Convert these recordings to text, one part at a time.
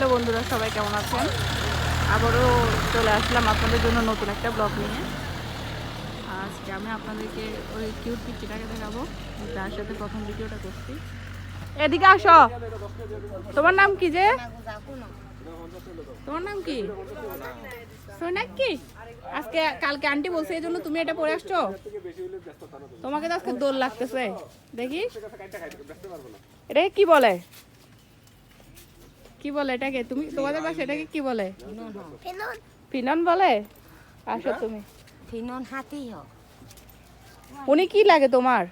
Hello বন্ধুরা, সবাই কেমন আছেন? আবারও চলে আসলাম আপনাদের জন্য নতুন একটা ব্লগ নিয়ে। আজকে আমি আপনাদেরকে ওই কিউট পিচ্চিটাকে দেখাবো, যার সাথে প্রথম ভিডিওটা করছি। এদিকে আসো। তোমার নাম কি যে? তোমার নাম কি? সোনাক্ষী। আজকে কালকে আন্টি বলছে এই জন্য তুমি এটা পরে আসছো? তোমাকে তো আজকে দোল লাগতেছে। দেখি এটাকে কি বলে? কি বলে এটাকে? তুমি তোমাদের পাশে এটাকে কি বলে? ফিনন বলে। আসো তুমি। ফিনন হাতি হ উনি কি লাগে তোমার?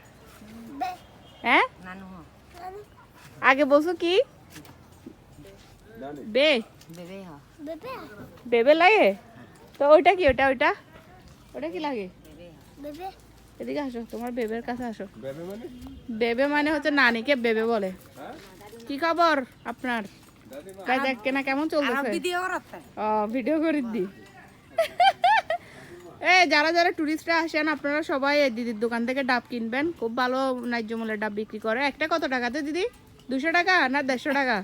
হ্যাঁ, নানু হ আগে বলছো কি? বে বেবে হ বেবে লাগে। তো ওইটা কি? ওটা ওইটা ওটা কি লাগে? বেবে হ এদিকে আসো, তোমার বেবের কাছে আসো। বেবে মানে হচ্ছে নানিকে বেবে বলে। কি খবর আপনার? কাজ কেনা কেমন চলতেছে? ভিডিও করতে ভিডিও করে দি। এই যারা যারা টুরিস্টরা আসেন আপনারা সবাই এই দিদির দোকান থেকে ডাব কিনবেন। খুব ভালো ন্যায্য মূল্যের ডাব বিক্রি করে। একটা কত টাকাতে দিদি? 200 টাকা না 150 টাকা?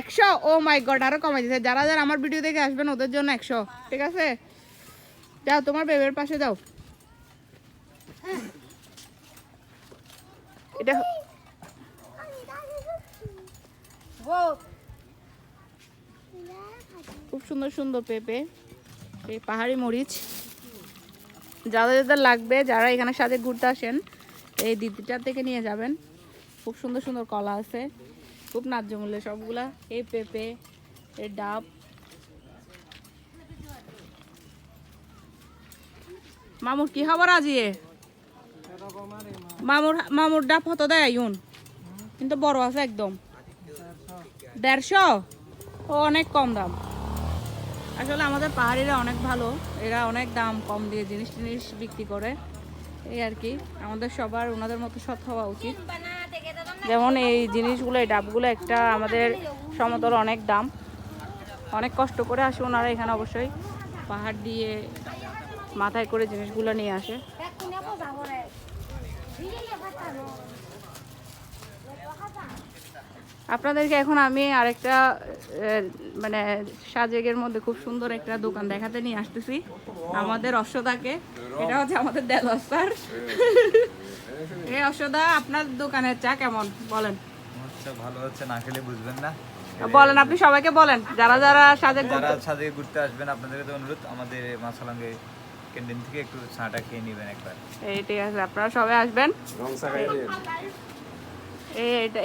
100। ও মাই গড, আরো কমাই দিচ্ছে। যারা যারা আমার ভিডিও দেখে আসবেন ওদের জন্য 100, ঠিক আছে? যাও তোমার বেবের পাশে যাও। এটা খুব সুন্দর সুন্দর পেঁপে, এই পাহাড়ি মরিচ। যাদের যাদের লাগবে, যারা এখানে সাথে ঘুরতে আসেন, এই দিদিটার থেকে নিয়ে যাবেন। খুব সুন্দর সুন্দর কলা আছে, খুব ন্যায্য মূল্যে সবগুলা। এই পেঁপে, এই ডাব। মামুর কি খবর আজিয়ে? মামুর ডাব কত দেয় আইন? কিন্তু বড় আছে একদম। 150? ও অনেক কম দাম। আসলে আমাদের পাহাড়িরা অনেক ভালো, এরা অনেক দাম কম দিয়ে জিনিস টিনিস বিক্রি করে, এই আর কি। আমাদের সবার ওনাদের মতো সৎ হওয়া উচিত। যেমন এই জিনিসগুলো, এই ডাবগুলো একটা আমাদের সমতল অনেক দাম, অনেক কষ্ট করে আসে ওনারা এখানে। অবশ্যই পাহাড় দিয়ে মাথায় করে জিনিসগুলো নিয়ে আসে। আপনাদেরকে এখন আমি আরেকটা মানে সাজেকের মধ্যে খুব সুন্দর একটা দোকান দেখাতে নিয়ে আসতেছি আমাদের অশ্বদাকে। এটা হচ্ছে আমাদের দেলোয়ার স্যার। এই অশ্বদা, আপনার দোকানের চা কেমন বলেন? আচ্ছা, ভালো হচ্ছে, না খেলে বুঝবেন না। বলেন, আপনি সবাইকে বলেন যারা যারা সাজেক সাজেকে ঘুরতে আসবেন আপনাদের তো অনুরোধ, আমাদের মাছালাঙ্গে ক্যান্টিন থেকে একটু চাটা খেয়ে নেবেন একবার। এই ঠিক আছে, আপনারা সবাই আসবেন।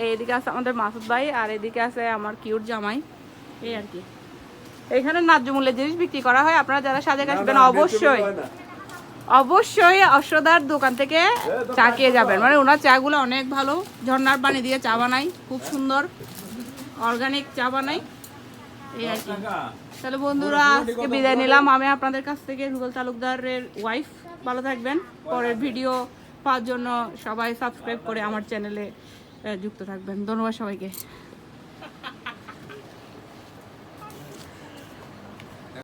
এইদিকে আছে আমাদের মাসুদ ভাই, আর এদিকে আছে আমার কিউট জামাই। এই আর কি, এখানে ন্যায্য মূল্যের জিনিস বিক্রি করা হয়। আপনারা যারা সাজেক আসবেন অবশ্যই অবশ্যই অশ্বদার দোকান থেকে চা খেয়ে যাবেন। মানে ওনার চাগুলো অনেক ভালো, ঝর্ণার পানি দিয়ে চা বানাই, খুব সুন্দর অর্গানিক চা বানাই, এই আর কি। তাহলে বন্ধুরা, আজকে বিদায় নিলাম আমি আপনাদের কাছ থেকে, রুবেল তালুকদারের ওয়াইফ। ভালো থাকবেন। পরের ভিডিও পাওয়ার জন্য সবাই সাবস্ক্রাইব করে আমার চ্যানেলে যুক্ত থাকবেন। ধন্যবাদ সবাইকে।